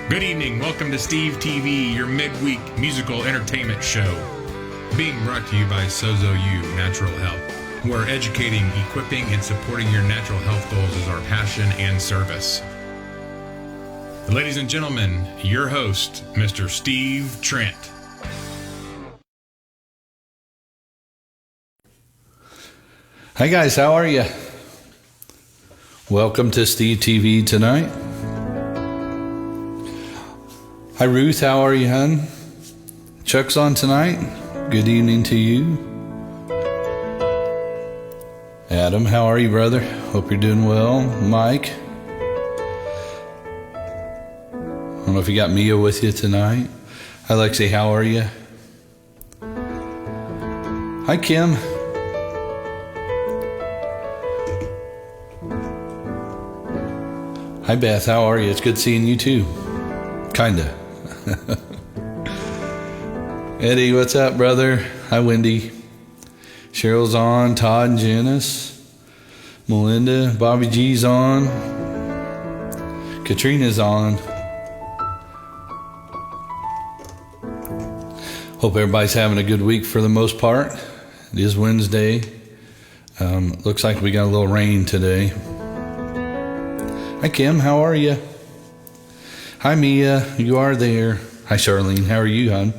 Good evening. Welcome to Steve TV, your midweek musical entertainment show. Being brought to you by Sozo U Natural Health, where educating, equipping, and supporting your natural health goals is our passion and service. Ladies and gentlemen, your host, Mr. Steve Trent. Hi guys, how are you? Welcome to Steve TV tonight. Hi Ruth, how are you, hun? Chuck's on tonight. Good evening to you. Adam, how are you, brother? Hope you're doing well. Mike, I don't know if you got Mia with you tonight. Hi Lexi, how are you? Hi Kim. Hi Beth, how are you? It's good seeing you too. Kinda. Eddie, what's up, brother? Hi Wendy. Cheryl's on. Todd and Janice. Melinda. Bobby G's on. Katrina's on. Hope everybody's having a good week for the most part. It is Wednesday. Looks like we got a little rain today. Hi Kim, how are you? Hi Mia, you are there. Hi Charlene, how are you, hon?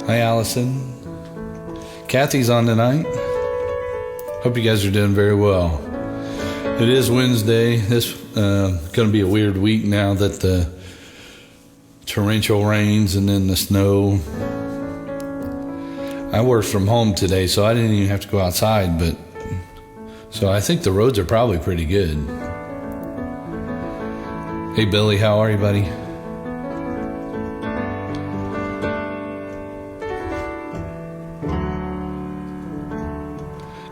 Hi Allison. Kathy's on tonight. Hope you guys are doing very well. It is Wednesday. This going to be a weird week now that the torrential rains and then the snow. I worked from home today, so I didn't even have to go outside, but so I think the roads are probably pretty good. Hey Billy, how are you, buddy?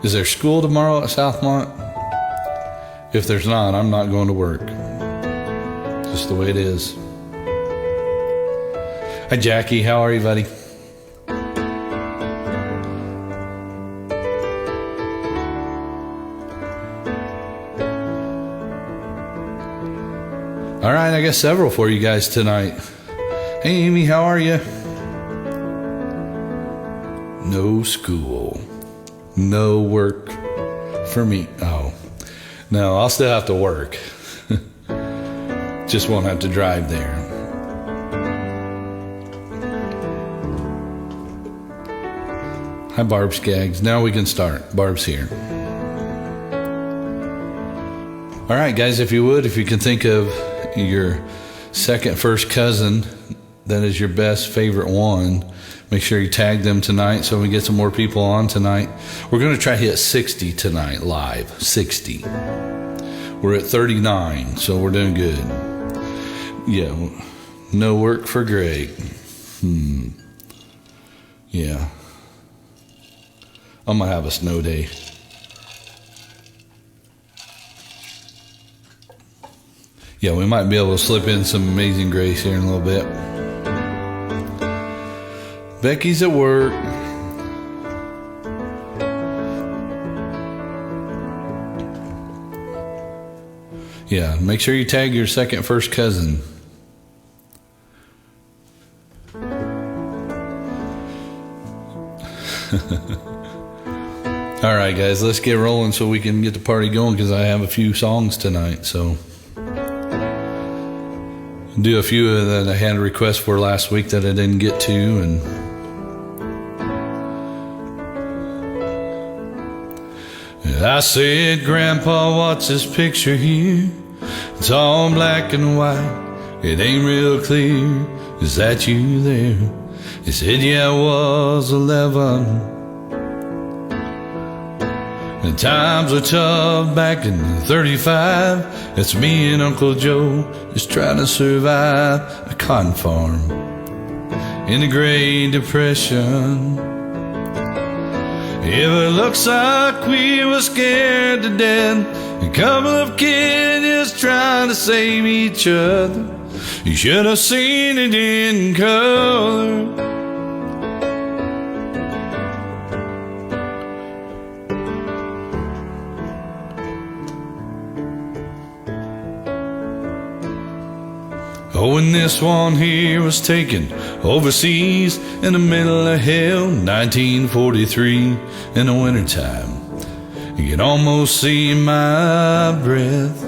Is there school tomorrow at Southmont? If there's not, I'm not going to work. Just the way it is. Hi Jackie, how are you, buddy? All right, I got several for you guys tonight. Hey, Amy, how are you? No school. No work for me. Oh, no, I'll still have to work. Just won't have to drive there. Hi, Barb Skaggs. Now we can start. Barb's here. All right, guys, if you can think of your second first cousin that is your best favorite one, make sure you tag them tonight so we get some more people on tonight. We're going to try to hit 60 tonight live. 60. We're at 39, so we're doing good. Yeah, no work for Greg. Yeah, I'm gonna have a snow day. Yeah, we might be able to slip in some Amazing Grace here in a little bit. Becky's at work. Yeah, make sure you tag your second first cousin. All right, guys, let's get rolling so we can get the party going because I have a few songs tonight, so do a few that I had a request for last week that I didn't get to, and I said, Grandpa, what's this picture here? It's all black and white, it ain't real clear. Is that you there? He said, yeah, I was 11. The times were tough back in 35. It's me and Uncle Joe just trying to survive a cotton farm in the Great Depression. It looks like we were scared to death. A couple of kids just trying to save each other. You should have seen it in color. Oh, and this one here was taken overseas in the middle of hell, 1943, in the wintertime. You can almost see my breath.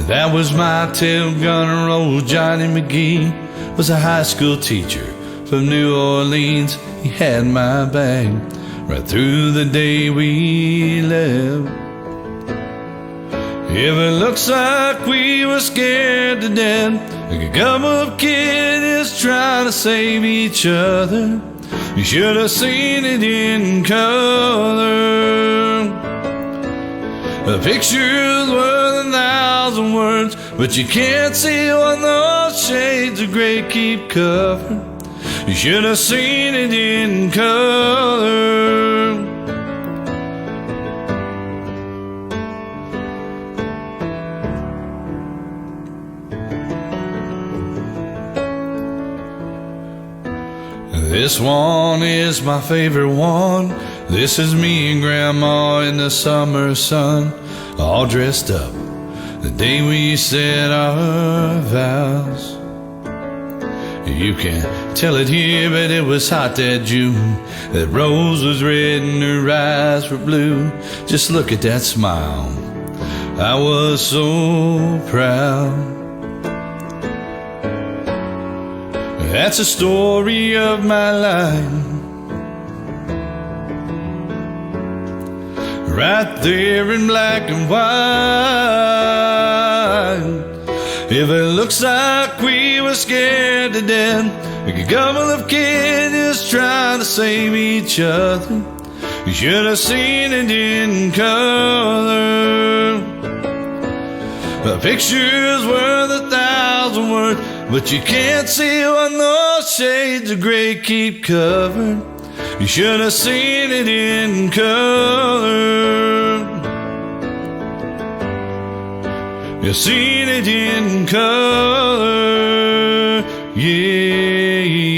That was my tail gunner. Old Johnny McGee was a high school teacher from New Orleans. He had my back right through the day we left. If it looks like we were scared to death, like a couple of kids trying to save each other, you should have seen it in color. The picture's worth 1,000 words, but you can't see what those shades of gray keep covered. You should have seen it in color. This one is my favorite one. This is me and Grandma in the summer sun, all dressed up the day we said our vows. You can't tell it here, but it was hot that June. That rose was red and her eyes were blue. Just look at that smile, I was so proud. That's the story of my life, right there in black and white. If it looks like we were scared to death, like a couple of kids trying to save each other, you should have seen it in color. A picture's worth 1,000 words, but you can't see what those shades of gray keep covered. You should have seen it in color. You've seen it in color, yeah, yeah.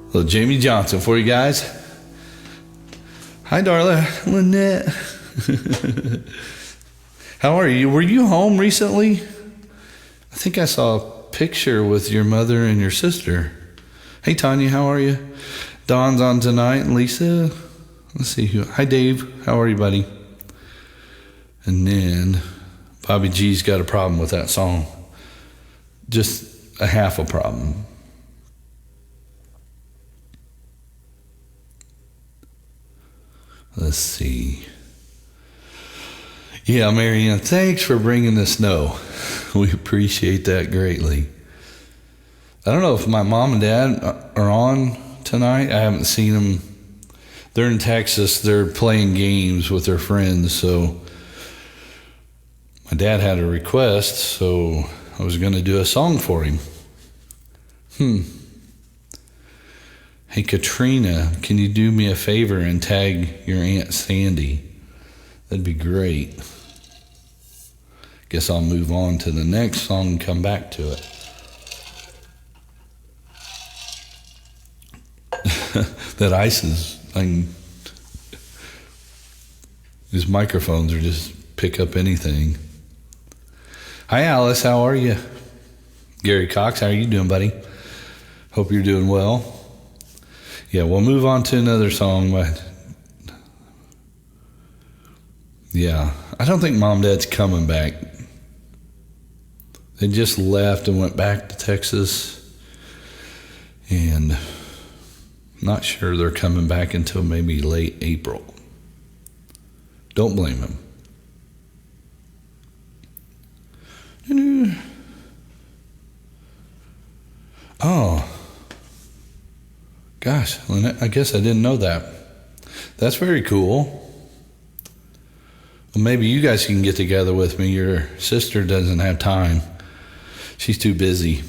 Little Jamie Johnson for you guys. Hi, Darla, Lynette. How are you? Were you home recently? I think I saw a picture with your mother and your sister. Hey, Tanya, how are you? Dawn's on tonight, and Lisa. Let's see who. Hi, Dave. How are you, buddy? And then Bobby G's got a problem with that song. Just a half a problem. Let's see. Yeah, Marianne, thanks for bringing the snow. We appreciate that greatly. I don't know if my mom and dad are on tonight. I haven't seen them. They're in Texas. They're playing games with their friends. So my dad had a request, so I was going to do a song for him. Hey, Katrina, can you do me a favor and tag your Aunt Sandy? That'd be great. Guess I'll move on to the next song and come back to it. That ice is, these microphones are just pick up anything. Hi, Alice, how are you? Gary Cox, how are you doing, buddy? Hope you're doing well. Yeah, we'll move on to another song. Yeah, I don't think Mom and Dad's coming back. They just left and went back to Texas. And not sure they're coming back until maybe late April. Don't blame them. Oh. Gosh, Lynette, I guess I didn't know that. That's very cool. Well, maybe you guys can get together with me. Your sister doesn't have time. She's too busy.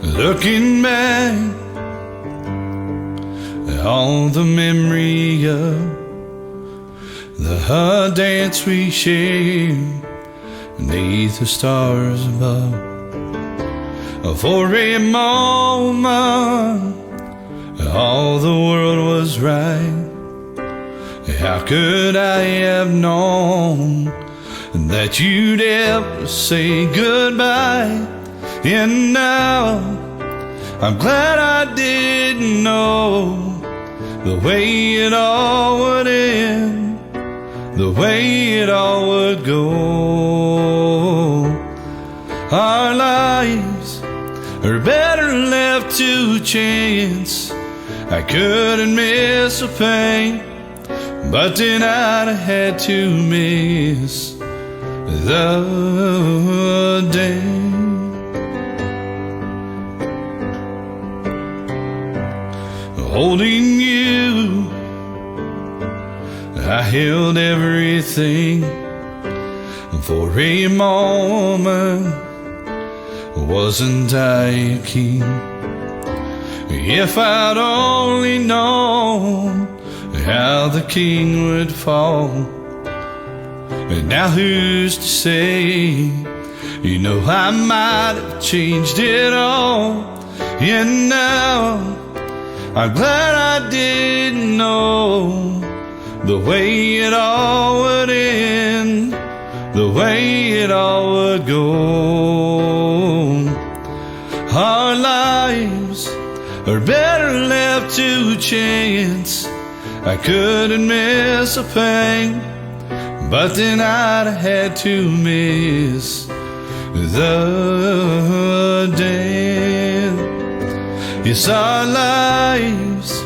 Looking back all the memory of the dance we shared beneath the stars above. For a moment, all the world was right. How could I have known that you'd ever say goodbye? And now I'm glad I didn't know the way it all would end, the way it all would go. Our lives are better left to chance. I couldn't miss a pain, but tonight I had to miss the day. Holding you, I held everything. For a moment, wasn't I a king? If I'd only known how the king would fall. And now who's to say? You know, I might have changed it all. And now I'm glad I didn't know the way it all would end, the way it all would go. Our lives are better left to chance. I couldn't miss a thing, but tonight I had to miss the dance. Yes, our lives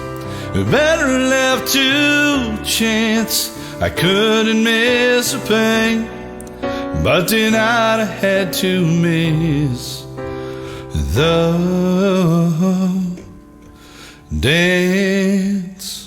are better left to chance. I couldn't miss a thing, but tonight I had to miss the dance.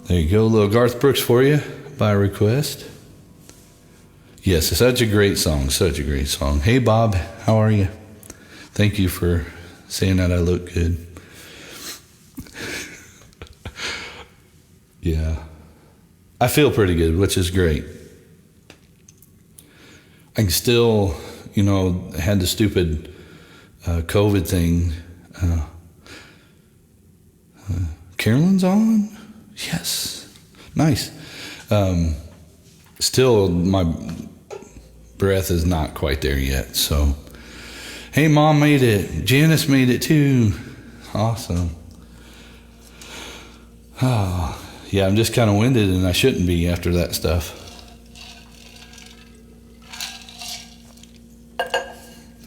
There you go, a little Garth Brooks for you by request. Yes, it's such a great song, such a great song. Hey, Bob, how are you? Thank you for saying that I look good. Yeah, I feel pretty good, which is great. I can still, had the stupid COVID thing. Carolyn's on? Yes, nice. Still, my breath is not quite there yet. So, hey, Mom made it. Janice made it too. Awesome. Oh, yeah, I'm just kind of winded, and I shouldn't be after that stuff.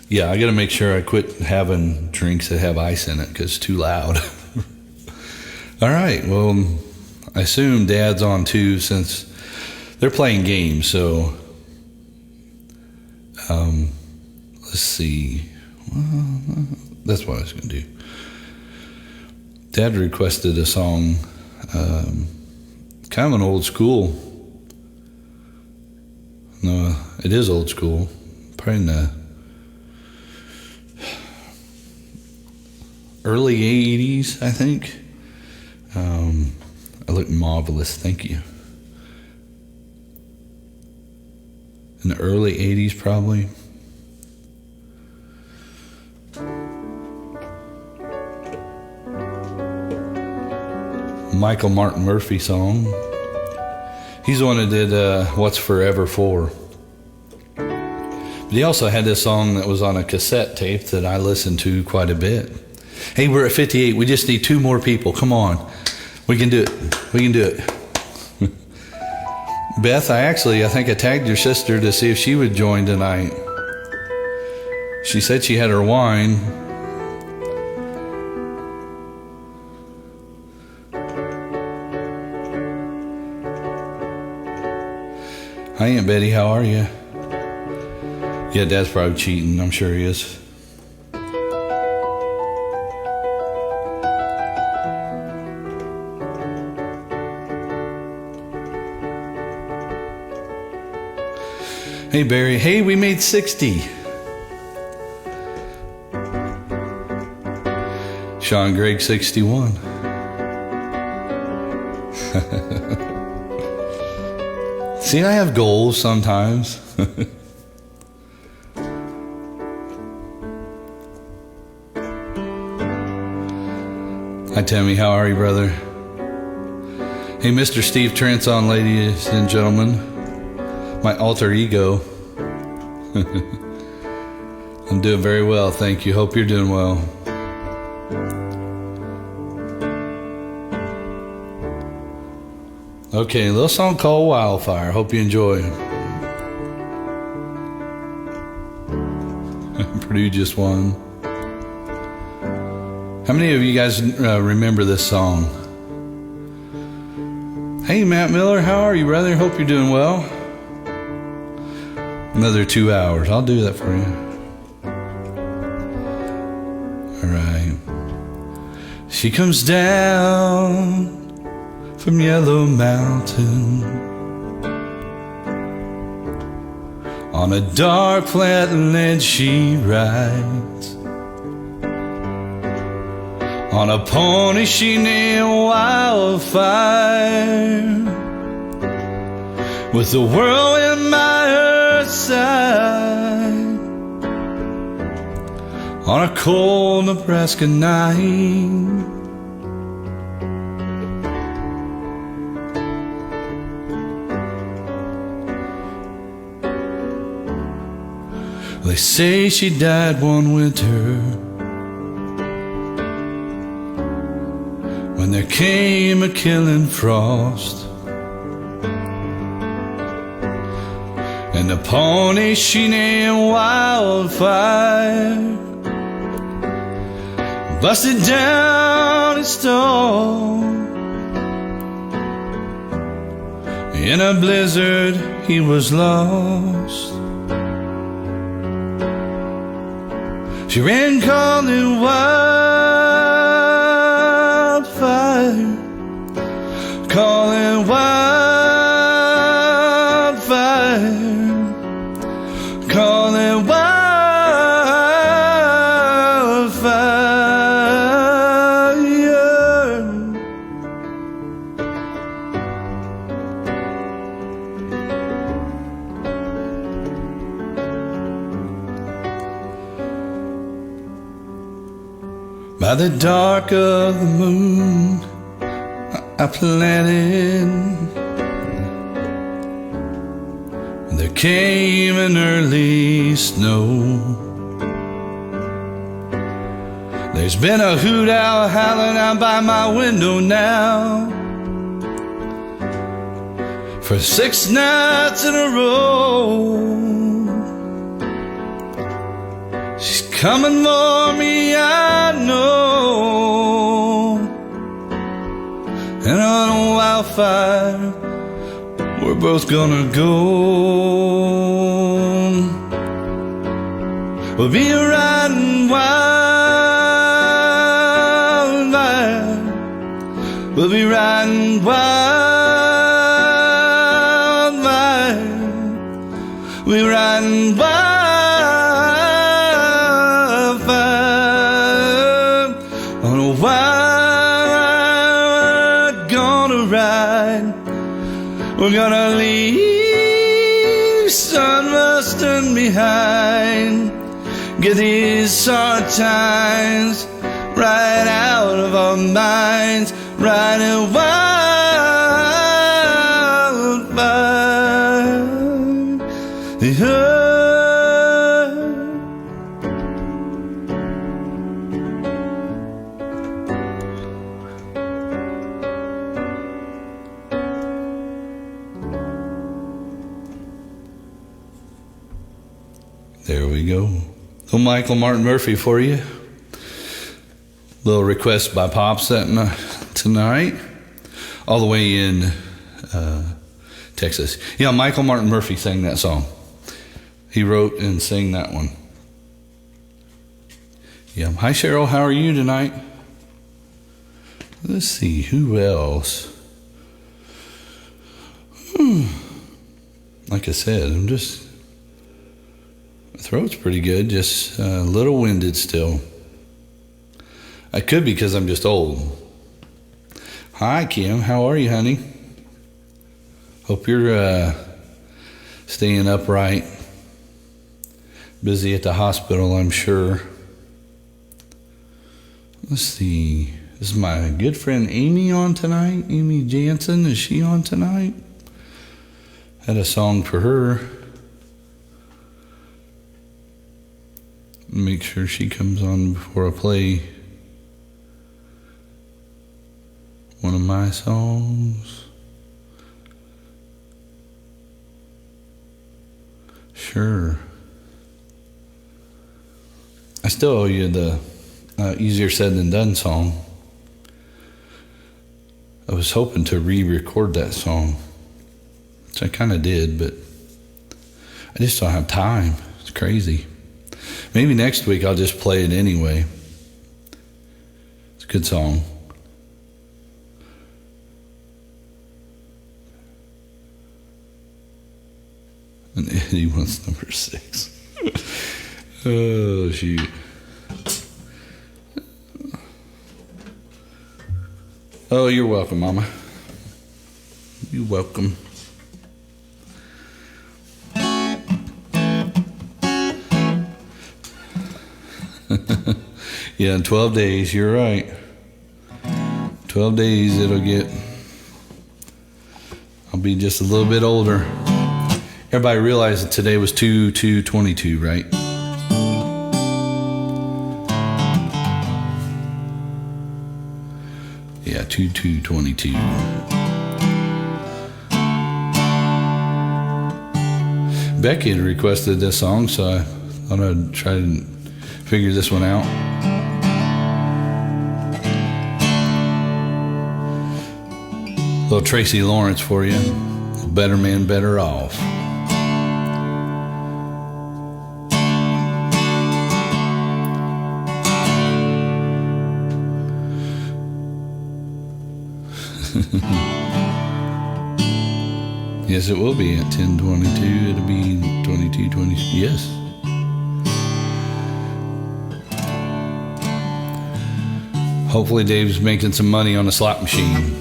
Yeah, I got to make sure I quit having drinks that have ice in it because it's too loud. All right, well, I assume Dad's on too since they're playing games, so let's see. Well, that's what I was going to do. Dad requested a song, kind of an old school. No, it is old school. Probably in the early 80s, I think. I look marvelous, thank you. In the early 80s, probably. Michael Martin Murphey song. He's the one that did What's Forever For. But he also had this song that was on a cassette tape that I listened to quite a bit. Hey, we're at 58. We just need 2 more people. Come on. We can do it. We can do it. Beth, I think I tagged your sister to see if she would join tonight. She said she had her wine. Hi, Aunt Betty. How are you? Yeah, Dad's probably cheating. I'm sure he is. Hey, Barry. Hey, we made 60. Sean Greg, 61. See, I have goals sometimes. Hi, Tammy. How are you, brother? Hey, Mr. Steve Trent's on, ladies and gentlemen. My alter ego. I'm doing very well, thank you. Hope you're doing well. Okay, a little song called Wildfire. Hope you enjoy. Purdue just won. How many of you guys remember this song? Hey, Matt Miller, how are you, brother? Hope you're doing well. Another 2 hours. I'll do that for you. All right. She comes down from Yellow Mountain on a dark flatland she rides, on a pony she named Wildfire, with the whirlwind by her side, on a cold Nebraska night. They say she died one winter when there came a killing frost, and the pony she named Wildfire busted down and stalled. In a blizzard he was lost. She ran calling wildfire, calling wildfire, calling wildfire. By the dark of the moon I planted, there came an early snow. There's been a hoot owl howling out by my window now for 6 nights in a row. She's coming for me, I know. And on a wildfire we're both gonna go. We'll be riding wildfire, we'll be riding wildfire, we're riding wildfire. On a wild gonna ride, we're gonna leave sun rusting behind, get these hard times right out of our minds, riding wildfire. There we go. Little Michael Martin Murphey for you. Little request by Pops tonight, all the way in Texas. Yeah, Michael Martin Murphey sang that song. He wrote and sang that one. Yeah. Hi, Cheryl. How are you tonight? Let's see. Who else? Like I said, I'm just Throat's pretty good, just a little winded still. I could be because I'm just old. Hi, Kim. How are you, honey? Hope you're staying upright. Busy at the hospital, I'm sure. Let's see. Is my good friend Amy on tonight? Amy Jansen, is she on tonight? Had a song for her. Make sure she comes on before I play one of my songs. Sure. I still owe you the Easier Said Than Done song. I was hoping to re-record that song, which I kind of did, but I just don't have time. It's crazy. Maybe next week I'll just play it anyway. It's a good song. And Eddie wants number 6. Oh, shoot. Oh, you're welcome, Mama. You're welcome. Yeah, in 12 days, you're right. 12 days I'll be just a little bit older. Everybody realized that today was 2/2/22, right? Yeah, 2/2/22. Becky had requested this song, so I thought I'd try to figure this one out. Little Tracy Lawrence for you. Better Man, Better Off. Yes, it will be at 10:22. It'll be 22:20. Yes. Hopefully Dave's making some money on the slot machine.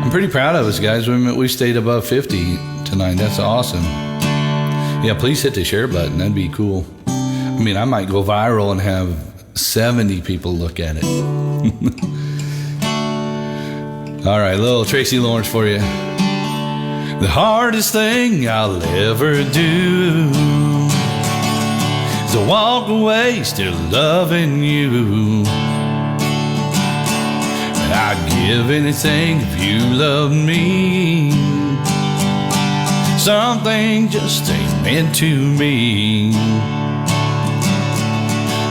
I'm pretty proud of us, guys. We stayed above 50 tonight. That's awesome. Yeah, please hit the share button. That'd be cool. I mean, I might go viral and have 70 people look at it. All right, little Tracy Lawrence for you. The hardest thing I'll ever do is to walk away still loving you. I'd give anything if you loved me. Something just ain't meant to me.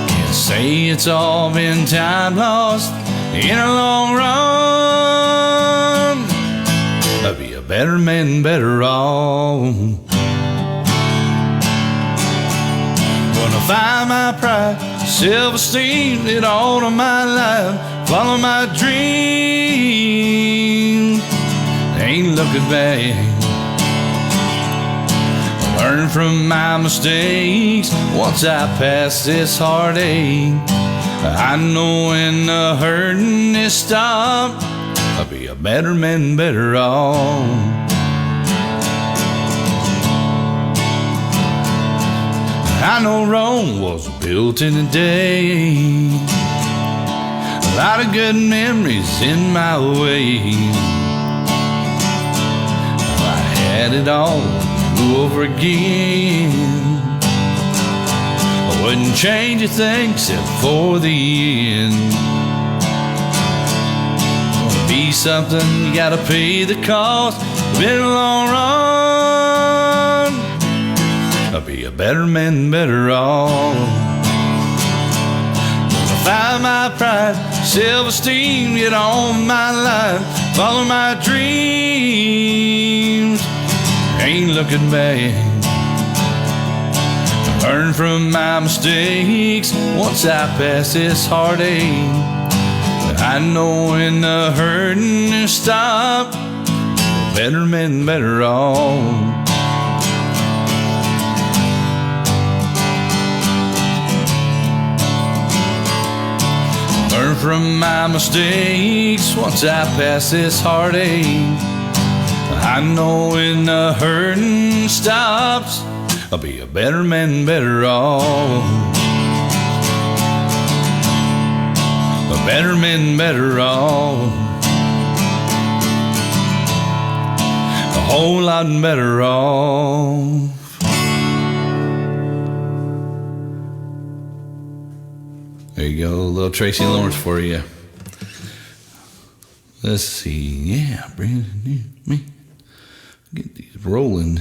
Can't say it's all been time lost in a long run. I'd be a better man, better off. Gonna find my pride, self-esteem, it all of my life. Follow my dream, ain't looking back. Learn from my mistakes once I pass this heartache. I know when the hurting is stopped, I'll be a better man, better off. I know Rome was built in a day. A lot of good memories in my way. If I had it all over again, I wouldn't change a thing except for the end. To be something, you gotta pay the cost. Been a long run. I'll be a better man, better off. Find my pride, self-esteem, get on my life. Follow my dreams, ain't looking back. Learn from my mistakes once I pass this heartache. I know when the hurting is stopped, better men, better off. learn from my mistakes once I pass this heartache. I know when the hurting stops, I'll be a better man, better off. A better man, better off. A whole lot better off. There you go, a little Tracy Lawrence for you. Let's see, yeah, Brandon, me. Get these rolling.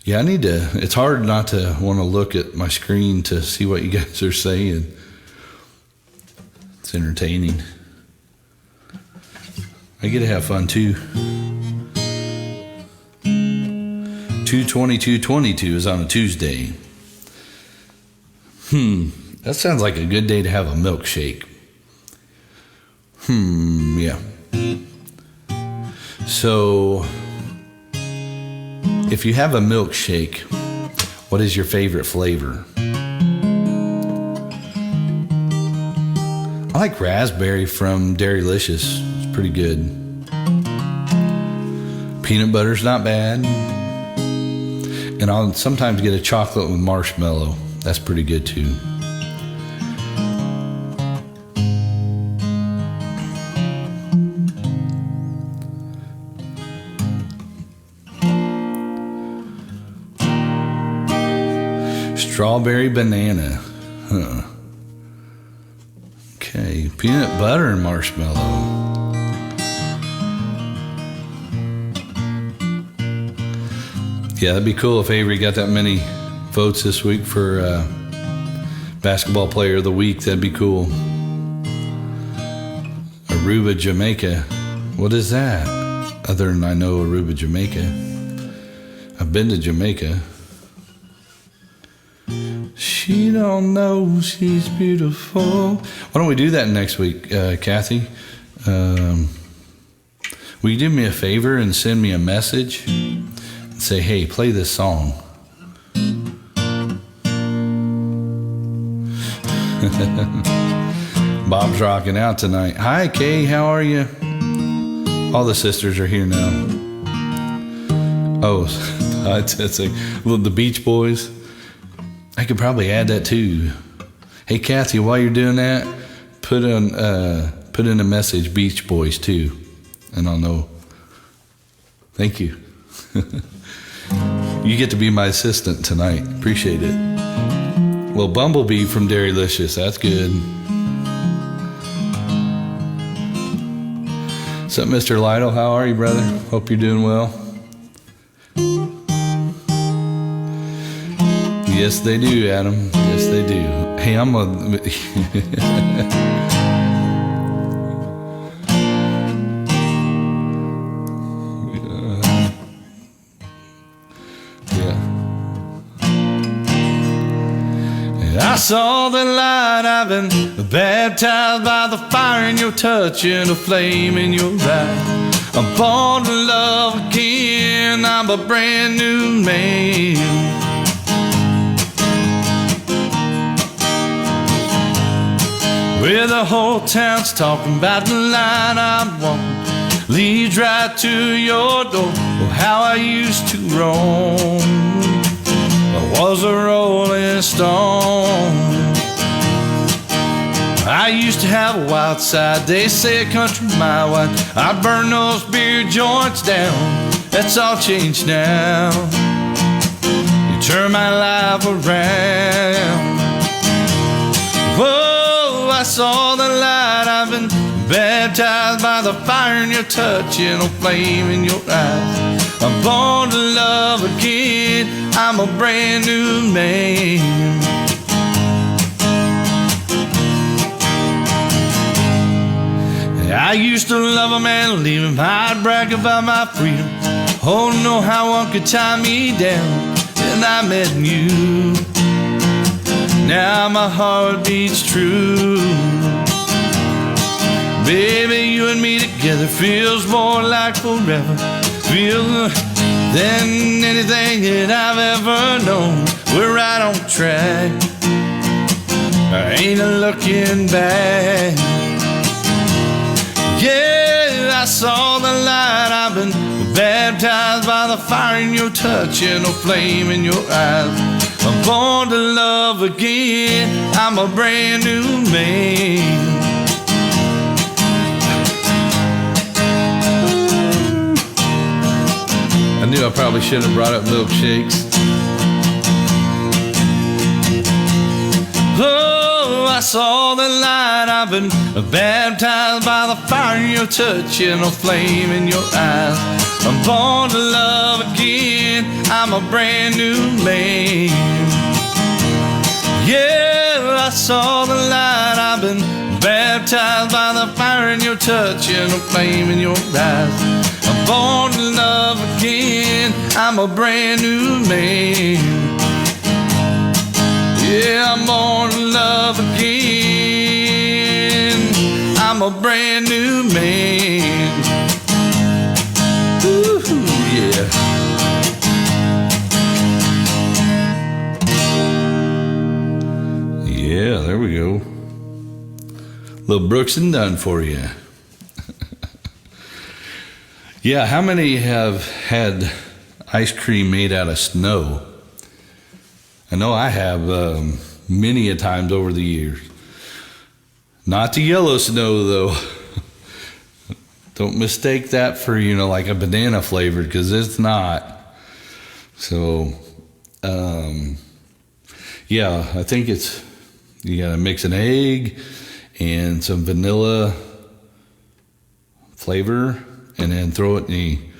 Yeah, I need to, it's hard not to want to look at my screen to see what you guys are saying. It's entertaining. I get to have fun too. 2/22/22 is on a Tuesday. That sounds like a good day to have a milkshake. Yeah. So, if you have a milkshake, what is your favorite flavor? I like raspberry from Dairylicious. It's pretty good. Peanut butter's not bad. And I'll sometimes get a chocolate with marshmallow. That's pretty good too. Strawberry banana. Huh. Okay, peanut butter and marshmallow. Yeah, that'd be cool if Avery got that many votes this week for Basketball Player of the Week. That'd be cool. Aruba, Jamaica. What is that? Other than I know Aruba, Jamaica. I've been to Jamaica. She don't know she's beautiful. Why don't we do that next week, Kathy? Will you do me a favor and send me a message and say, hey, play this song? Bob's rocking out tonight. Hi, Kay, how are you? All the sisters are here now. Oh, that's like the Beach Boys. I could probably add that too. Hey, Kathy, while you're doing that, put in a message, Beach Boys too, and I'll know. Thank you. You get to be my assistant tonight. Appreciate it. Well, Bumblebee from Dairylicious, that's good. What's up, Mr. Lytle? How are you, brother? Hope you're doing well. Yes, they do, Adam. Yes, they do. Hey, I'm a... I saw the light, I've been baptized by the fire in your touch and a flame in your eyes. I'm born to love again, I'm a brand new man. Where the whole town's talking about the line I'm walking leads right to your door. Oh, how I used to roam. I was a rolling stone. I used to have a wild side. They say a country mile wide. I'd burn those beer joints down. That's all changed now. You turn my life around. Whoa, I saw the light. I've been baptized by the fire in your touch and a flame in your eyes. I'm born to love again. I'm a brand new man. I used to love a man, leave him. I'd brag about my freedom. Oh, no, how one could tie me down. And I met you. Now my heart beats true. Baby, you and me together feels more like forever. Feels than anything that I've ever known. We're right on track. I ain't looking back. Yeah, I saw the light. I've been baptized by the fire in your touch and a flame in your eyes. I'm born to love again. I'm a brand new man. I knew I probably should have brought up milkshakes. Oh, I saw the light. I've been baptized by the fire in your touch and a flame in your eyes. I'm born to love again. I'm a brand new man. Yeah, I saw the light. I've been baptized by the fire in your touch and a flame in your eyes. I'm born to love again. I'm a brand new man. Yeah, I'm born to love again. I'm a brand new man. Ooh, yeah. Yeah, there we go. Little Brooks and Dunn for you. Yeah, how many have had ice cream made out of snow? I know I have many a times over the years. Not the yellow snow, though. Don't mistake that for, like a banana flavored, because it's not. So, yeah, I think you got to mix an egg and some vanilla flavor and then throw it in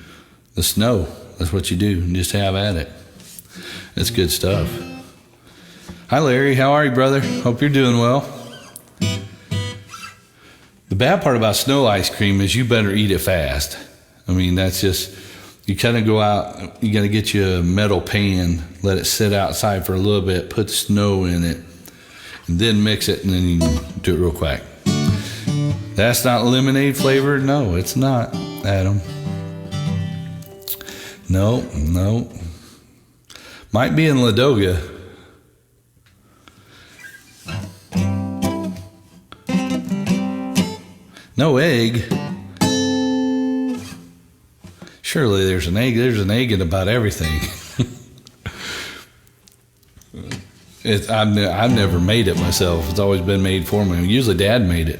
the snow. That's what you do. Just have at it. It's good stuff. Hi, Larry. How are you, brother? Hope you're doing well. The bad part about snow ice cream is you better eat it fast. I mean, that's just, you kind of go out, you got to get you a metal pan, let it sit outside for a little bit, put snow in it, and then mix it, and then you can do it real quick. That's not lemonade flavored? No, it's not, Adam. No. Might be in Ladoga. No egg. Surely there's an egg. There's an egg in about everything. I've never made it myself. It's always been made for me. Usually Dad made it.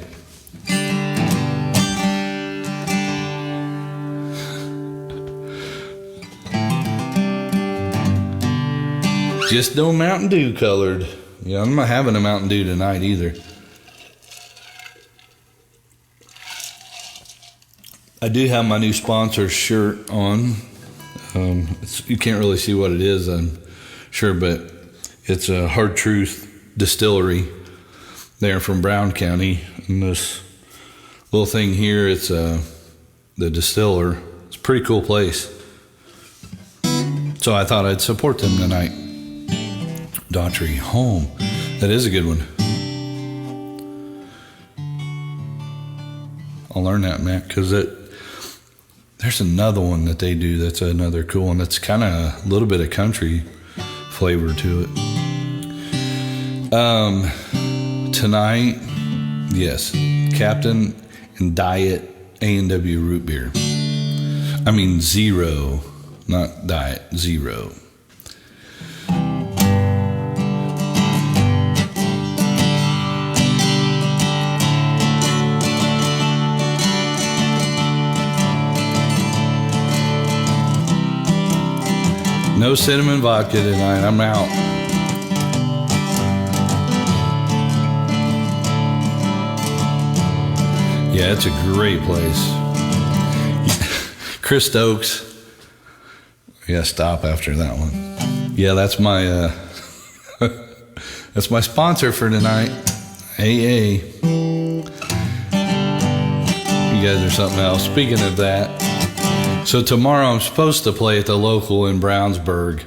Just no Mountain Dew colored. Yeah, I'm not having a Mountain Dew tonight either. I do have my new sponsor shirt on. You can't really see what it is, I'm sure, but it's a Hard Truth Distillery. They're from Brown County. And this little thing here, it's the distiller. It's a pretty cool place. So I thought I'd support them tonight. Daughtry Home. That is a good one. I'll learn that, Matt, because there's another one that they do that's another cool one. That's kind of a little bit of country flavor to it. Tonight, yes, Captain and Diet A&W root beer. I mean zero, not diet, zero. No cinnamon vodka tonight. I'm out. Yeah, it's a great place. Chris Stokes. Yeah, stop after that one. Yeah, that's my that's my sponsor for tonight. AA. You guys are something else. Speaking of that, so tomorrow I'm supposed to play at the local in Brownsburg.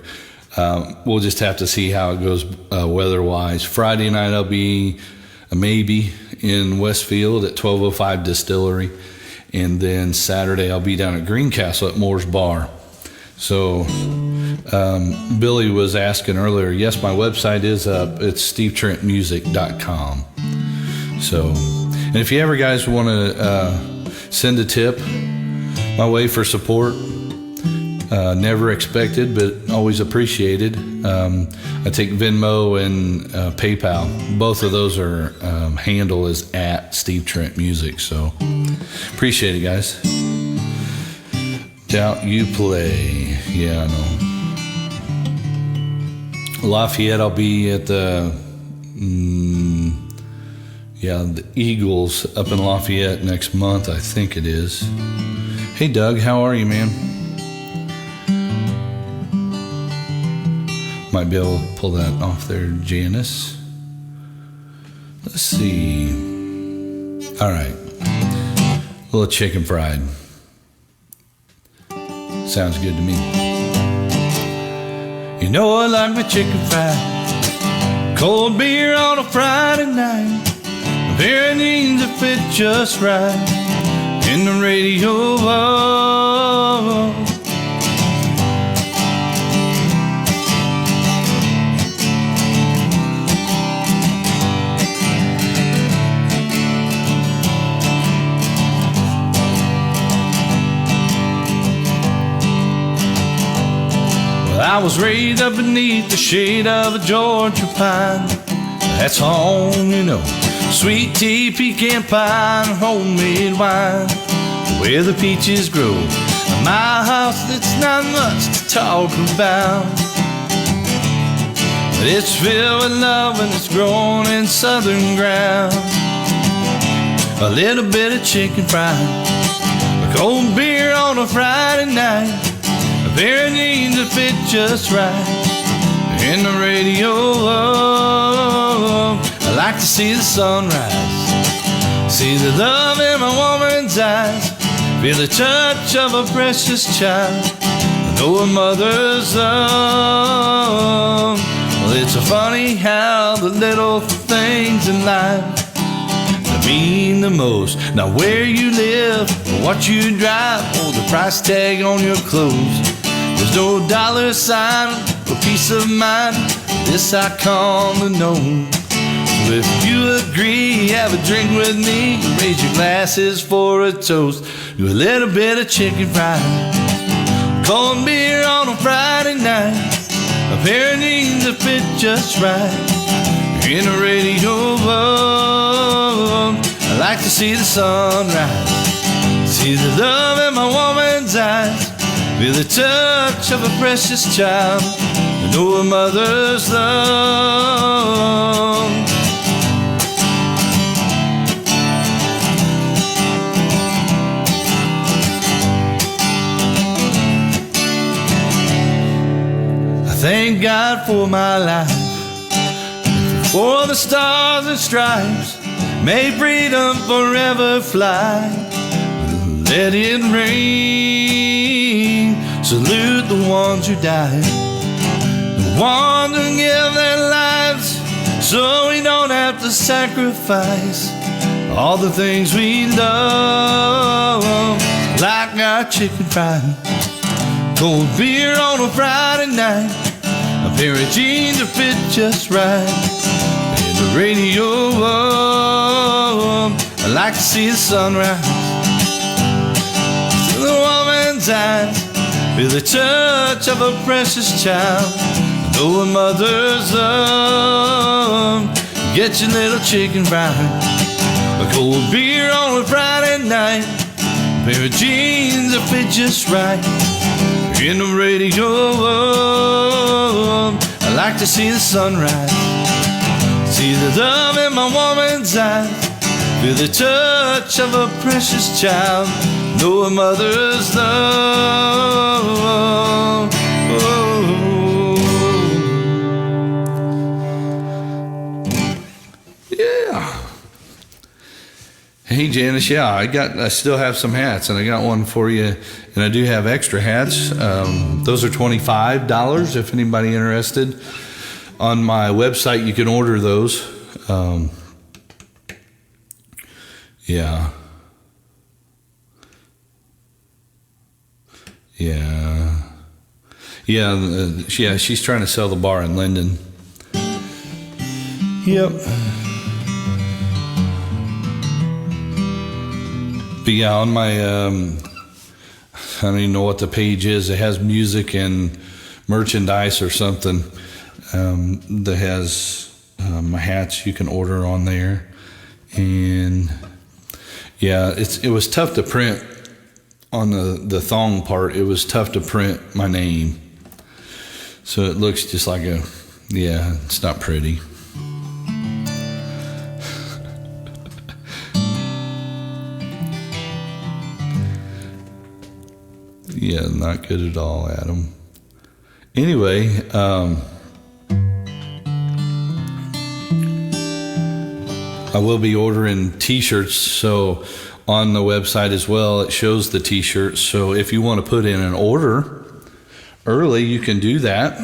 We'll just have to see how it goes weather-wise. Friday night I'll be maybe in Westfield at 1205 Distillery. And then Saturday I'll be down at Greencastle at Moore's Bar. So Billy was asking earlier, yes, my website is up. It's stevetrentmusic.com. So, and if you ever guys want to send a tip my way for support, never expected, but always appreciated. I take Venmo and PayPal. Both of those are handle is at Steve Trent Music. So appreciate it, guys. Doubt you play. Yeah, I know. Lafayette, I'll be at the Eagles up in Lafayette next month, I think it is. Hey Doug, how are you, man? Might be able to pull that off there, Janice. Let's see. All right. A little chicken fried. Sounds good to me. You know I like my chicken fried. Cold beer on a Friday night. A pair of jeans that fit just right. In the radio. I was raised up beneath the shade of a Georgia pine. That's home, you know. Sweet tea, pecan pie, and homemade wine. Where the peaches grow. My house, it's not much to talk about, but it's filled with love and it's grown in southern ground. A little bit of chicken fried, a cold beer on a Friday night. A pair of jeans that fit just right. In the radio, I like to see the sunrise, see the love in my woman's eyes, feel the touch of a precious child, know a mother's love. Well, it's so funny how the little things in life mean the most. Not where you live, or what you drive, or the price tag on your clothes. There's no dollar sign or peace of mind. This I come to know. So if you agree, have a drink with me. Raise your glasses for a toast. Do a little bit of chicken fried, cold beer on a Friday night. A pair of jeans that fit just right. In the radio, I like to see the sunrise, see the love in my woman's eyes, feel the touch of a precious child, know a mother's love. I thank God for my life, for the stars and stripes. May freedom forever fly. Let it rain. Salute the ones who died, the ones who give their lives, so we don't have to sacrifice all the things we love. Like our chicken fried, cold beer on a Friday night, a pair of jeans that fit just right. In the radio, I like to see the sunrise, see the woman's eyes, feel the touch of a precious child, know a mother's love. Get your little chicken fried, a cold beer on a Friday night, a pair of jeans that fit just right. In the radio, I like to see the sunrise, see the love in my woman's eyes, feel the touch of a precious child, know a mother's love. Yeah. Hey Janice, yeah, I still have some hats, and I got one for you, and I do have extra hats. Those are $25 if anybody interested. On my website, you can order those. Yeah. Yeah, she's trying to sell the bar in Linden. Yep. But yeah, on my, I don't even know what the page is. It has music and merchandise or something that has my hats you can order on there. And yeah, it was tough to print on the thong part. It was tough to print my name. So it looks just like it's not pretty. Yeah, not good at all, Adam. Anyway, I will be ordering t-shirts, so on the website as well, it shows the t-shirts. So if you want to put in an order early, you can do that.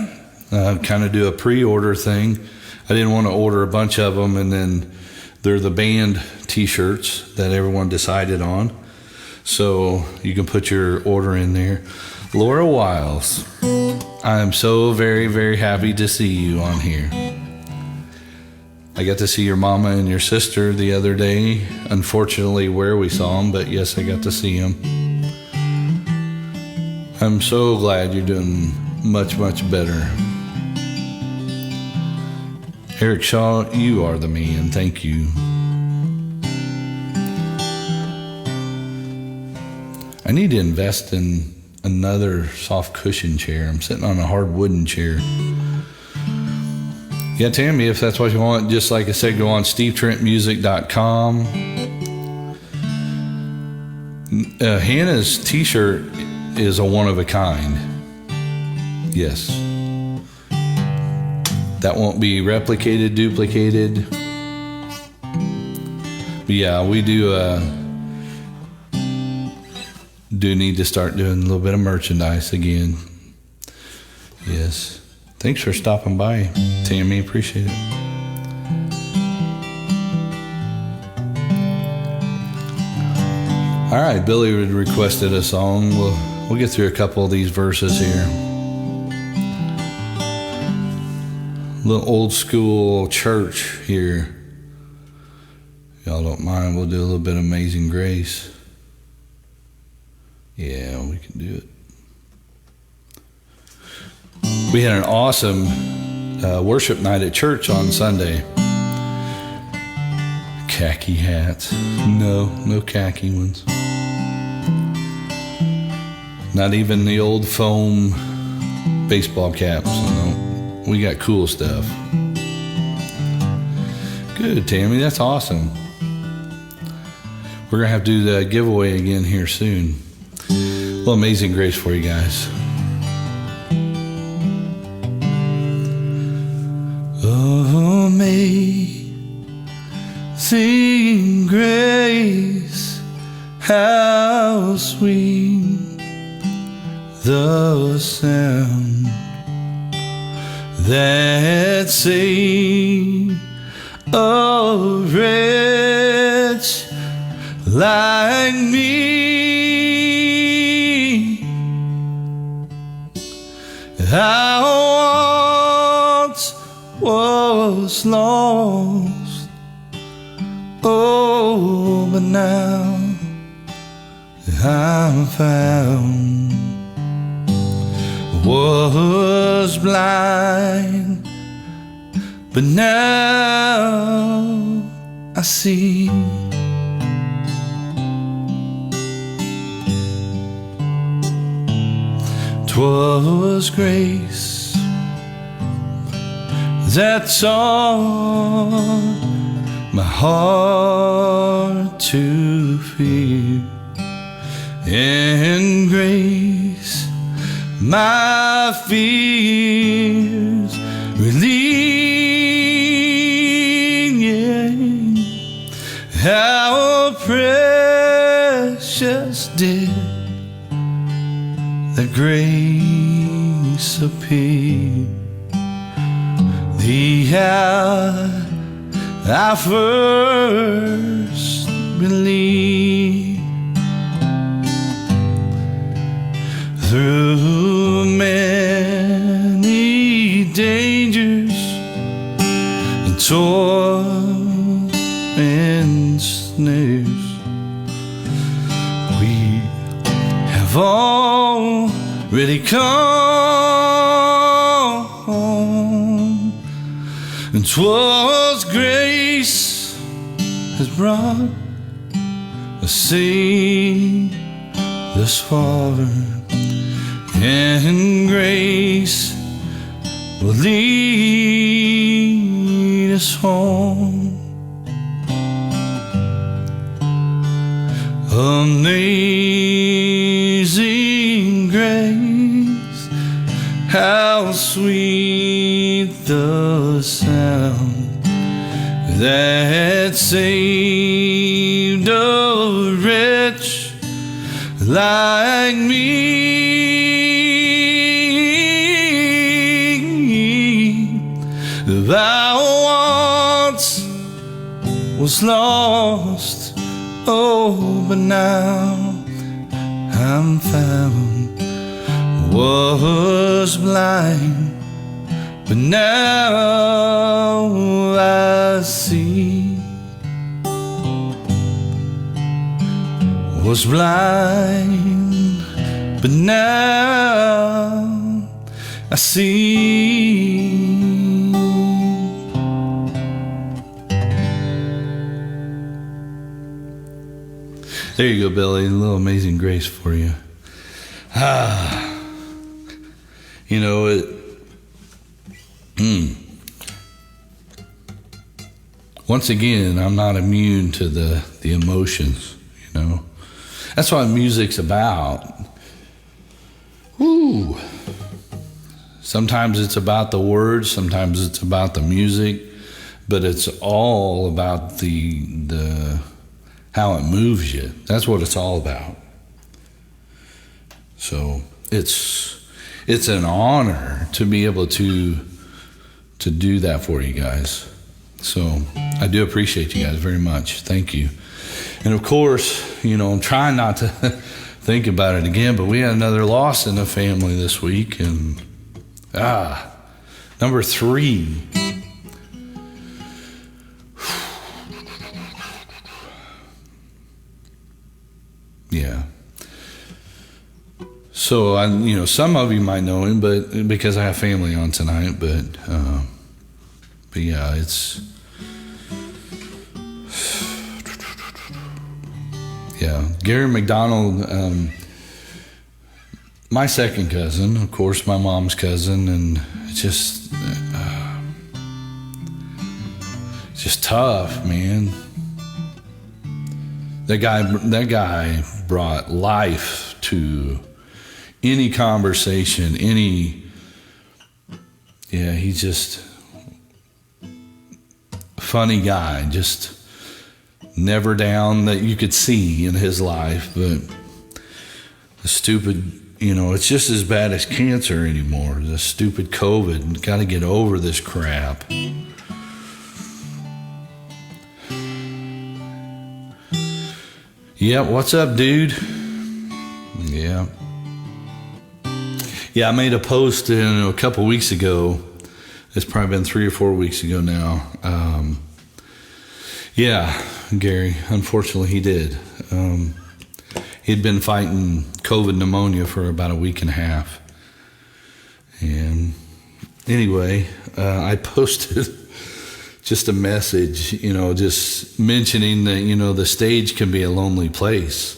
Kind of do a pre-order thing. I didn't want to order a bunch of them, and then they're the band t-shirts that everyone decided on. So you can put your order in there. Laura Wiles, I am so very, very happy to see you on here. I got to see your mama and your sister the other day. Unfortunately, where we saw them, but yes, I got to see them. I'm so glad you're doing much, much better. Eric Shaw, you are the man. Thank you. I need to invest in another soft cushion chair. I'm sitting on a hard wooden chair. Yeah, Tammy, if that's what you want, just like I said, go on stevetrentmusic.com. Hannah's t-shirt is a one of a kind. Yes. That won't be replicated, duplicated. But yeah, we do need to start doing a little bit of merchandise again. Yes. Thanks for stopping by, Tammy. Appreciate it. All right, Billy requested a song. We'll get through a couple of these verses here. A little old school church here. If y'all don't mind, we'll do a little bit of Amazing Grace. Yeah, we can do it. We had an awesome worship night at church on Sunday. Khaki hats. No khaki ones. Not even the old foam baseball caps. No, we got cool stuff. Good, Tammy. That's awesome. We're going to have to do the giveaway again here soon. A little Amazing Grace for you guys. Amazing grace, how sweet the sound that saved a wretch like me. I once was lost, oh, but now I'm found. Was blind, but now I see. 'Twas grace that taught my heart to fear, and grace my fears relieved. Yeah. How precious did the grace appear the hour I first believed. Through many And 'twas grace has brought us see thus far, and grace will lead us home. Amazing grace, how sweet the sound that saved a wretch like me. Thou once was lost, oh, but now I'm found. Was blind, but now I see. Was blind, but now I see. There you go, Billy. A little Amazing Grace for you. You know it. Once again, I'm not immune to the emotions. You know, that's what music's about. Woo. Sometimes it's about the words. Sometimes it's about the music. But it's all about the how it moves you. That's what it's all about. So it's an honor to be able to do that for you guys. So I do appreciate you guys very much. Thank you. And of course, you know, I'm trying not to think about it again, but we had another loss in the family this week, and number 3. Yeah. So some of you might know him, but because I have family on tonight, but yeah, it's Gary McDonald, my second cousin, of course, my mom's cousin, and it's just tough, man. That guy brought life to any conversation, he's just a funny guy, just never down that you could see in his life, but the stupid, it's just as bad as cancer anymore, the stupid COVID, got to get over this crap. Yeah, what's up, dude? Yeah, I made a post a couple weeks ago. It's probably been 3 or 4 weeks ago now. Gary, unfortunately he did. He'd been fighting COVID pneumonia for about a week and a half. And anyway, I posted just a message, just mentioning that, the stage can be a lonely place.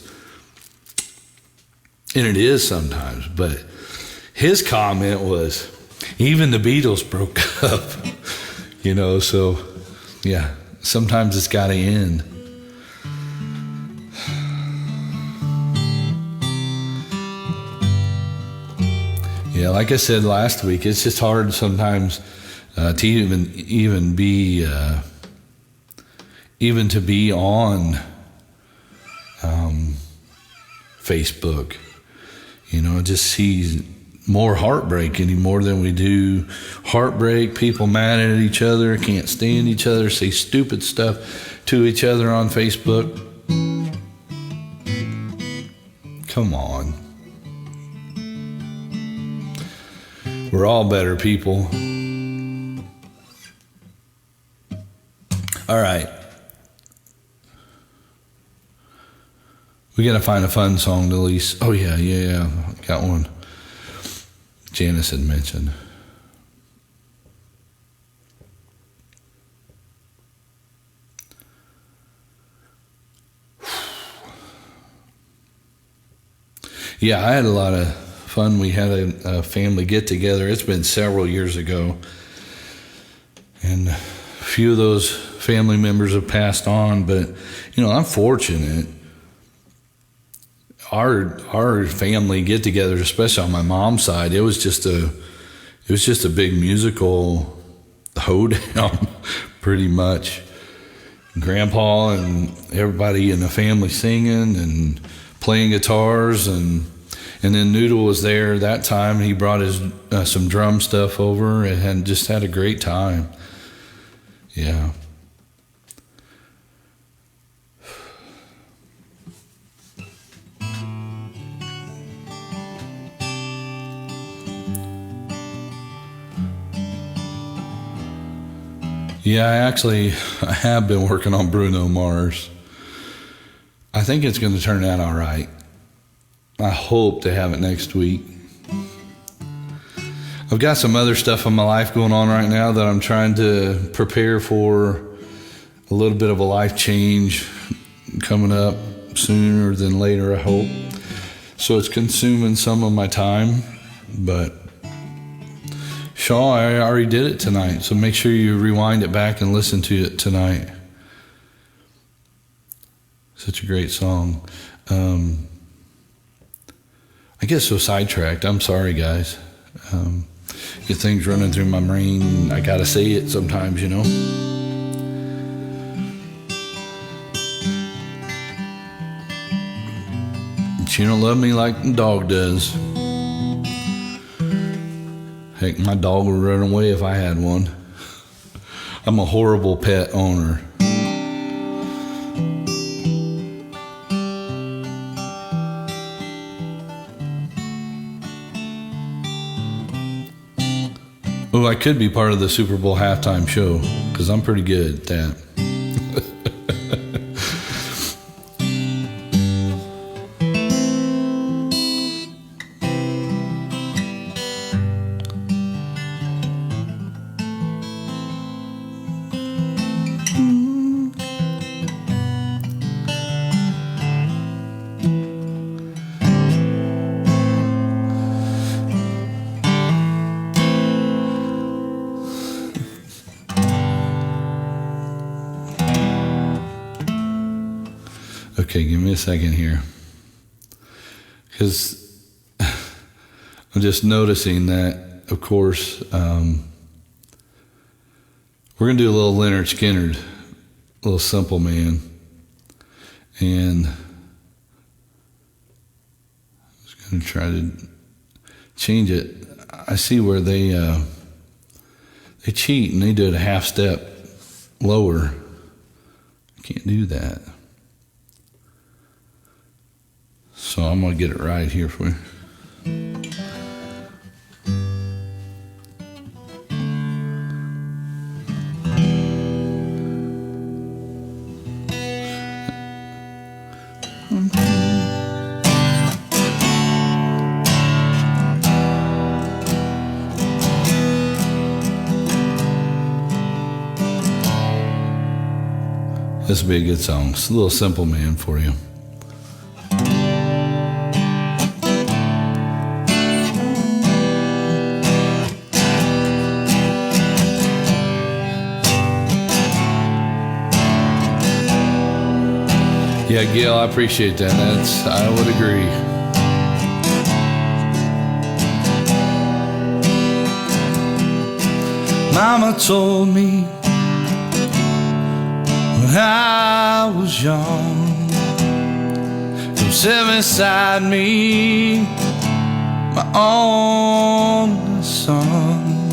And it is sometimes, but his comment was, even the Beatles broke up, so yeah, sometimes it's got to end. Yeah, like I said last week, it's just hard sometimes to even be on Facebook. Just see more heartbreak anymore than we do heartbreak. People mad at each other, can't stand each other, say stupid stuff to each other on Facebook. Come on. We're all better people. All right. We got to find a fun song to release. Oh, yeah. Got one. Janice had mentioned. Yeah, I had a lot of fun. We had a family get together. It's been several years ago. And a few of those family members have passed on, but I'm fortunate. Our family get together, especially on my mom's side, it was just a big musical hoedown pretty much. Grandpa and everybody in the family singing and playing guitars, and then Noodle was there that time. He brought his some drum stuff over and just had a great time. Yeah. Yeah, I have been working on Bruno Mars. I think it's going to turn out all right. I hope to have it next week. I've got some other stuff in my life going on right now that I'm trying to prepare for. A little bit of a life change coming up sooner than later, I hope. So it's consuming some of my time, but Shaw, I already did it tonight, so make sure you rewind it back and listen to it tonight. Such a great song. I get so sidetracked. I'm sorry, guys. Get things running through my brain. I gotta say it sometimes, She don't love me like the dog does. Heck, my dog would run away if I had one. I'm a horrible pet owner. Oh, I could be part of the Super Bowl halftime show, because I'm pretty good at that. Okay, give me a second here. Because I'm just noticing that, of course, we're going to do a little Leonard Skinner, a little Simple Man. And I was going to try to change it. I see where they cheat and they do it a half step lower. I can't do that. So I'm going to get it right here for you. This will be a good song. It's a little Simple Man for you. Yeah, Gail, I appreciate that. I would agree. Mama told me when I was young, come sit beside me, my only son,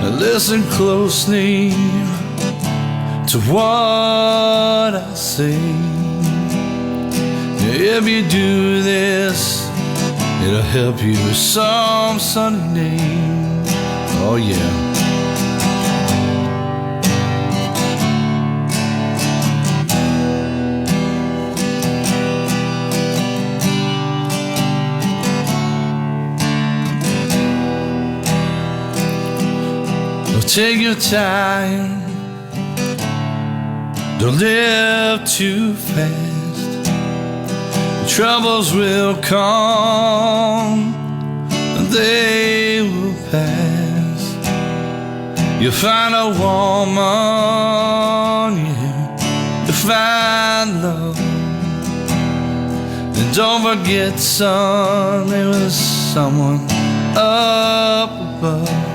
and listen closely to what I say. If you do this, it'll help you some sunny day. Oh yeah. Take your time, don't live too fast. The troubles will come, and they will pass. You'll find a woman, yeah, you'll find love. And don't forget, son, there was someone up above.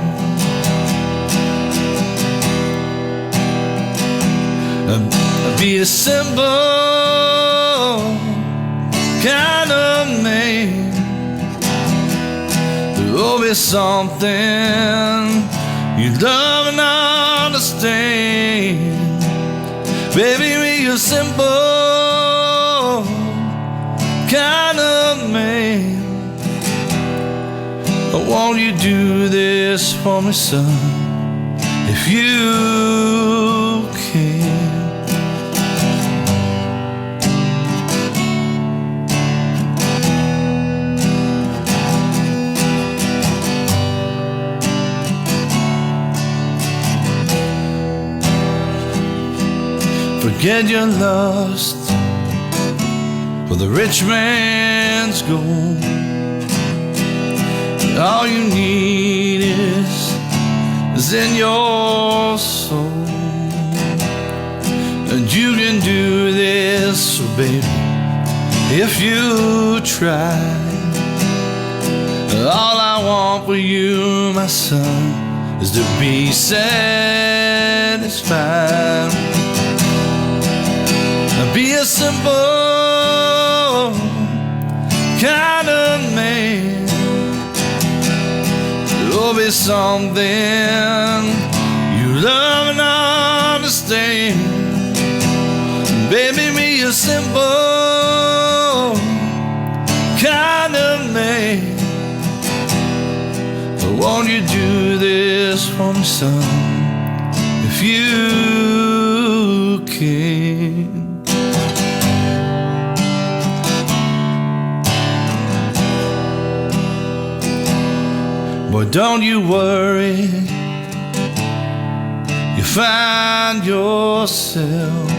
Be a simple kind of man. There will be something you love and understand. Baby, be a simple kind of man. I want you to do this for me, son, if you can. Forget your lust for the rich man's gold. All you need is in your soul. And you can do this, oh baby, if you try. All I want for you, my son, is to be satisfied. Be a simple kind of man. There'll be something you love and understand. Baby, be a simple kind of man. I want you to do this for me, son, if you can. Boy, don't you worry, you find yourself.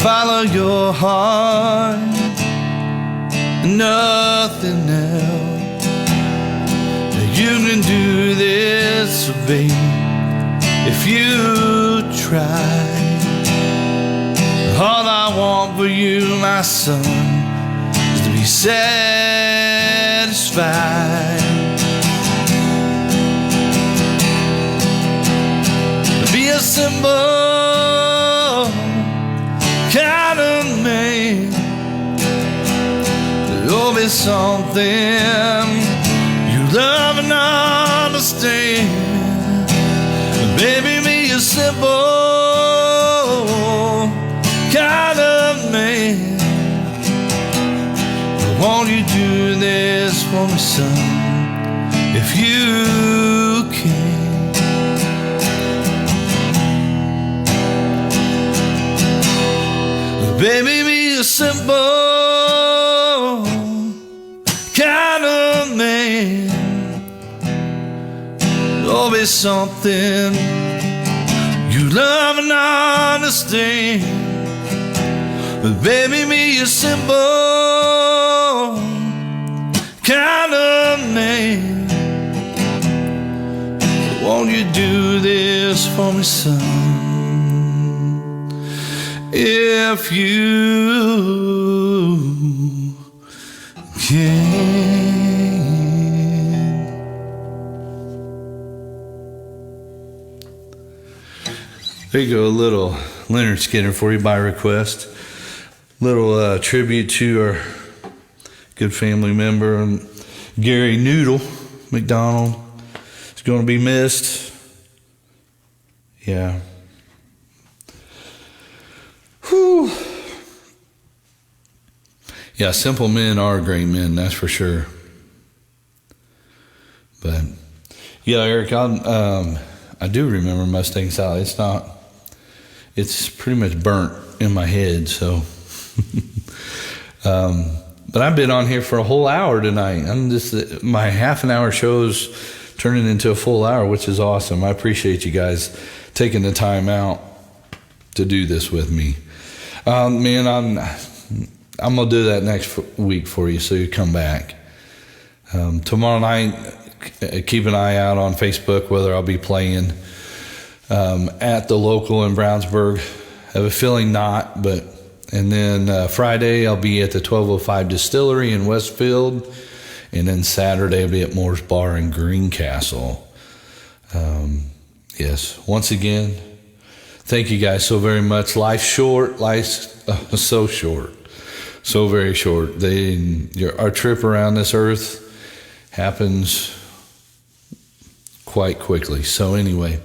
Follow your heart, nothing else. You can do this, babe, if you try. All I want for you, my son, is to be satisfied. Be a simple kind of man. There'll be something you love and understand. Baby, be a simple kind of man. I want you to do this for me, son, if you can. Baby, be a simple kind of man. There'll be something you love and understand. But baby, be a simple kind of man. Won't you do this for me, son, if you can? There you go, a little Lynyrd Skynyrd for you by request. Little tribute to our good family member, Gary Noodle McDonald. He's going to be missed. Yeah. Whew. Yeah, simple men are great men, that's for sure. But yeah, Eric, I do remember Mustang Sally. It's pretty much burnt in my head, so. But I've been on here for a whole hour tonight. My half an hour shows turning into a full hour, which is awesome. I appreciate you guys taking the time out to do this with me. Man, I'm gonna do that next week for you, so you come back. Tomorrow night, keep an eye out on Facebook whether I'll be playing at the local in Brownsburg. I have a feeling not, and then Friday I'll be at the 1205 Distillery in Westfield, and then Saturday I'll be at Moore's Bar in Greencastle. Yes, once again, thank you guys so very much. Life's short. Life's so short. So very short. Our trip around this earth happens quite quickly. So anyway,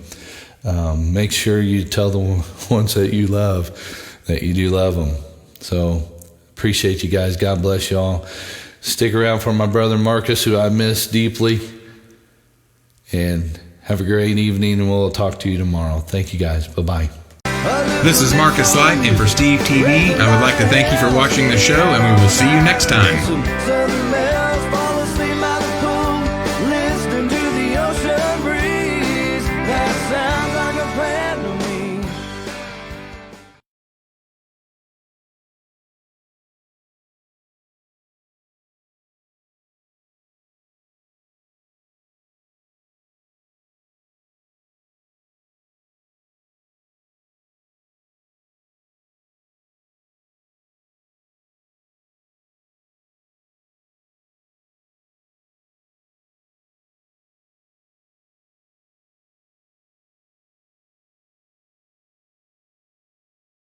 make sure you tell the ones that you love that you do love them. So appreciate you guys. God bless y'all. Stick around for my brother Marcus, who I miss deeply. And have a great evening, and we'll talk to you tomorrow. Thank you guys. Bye-bye. This is Marcus Light, and for Steve TV, I would like to thank you for watching the show, and we will see you next time.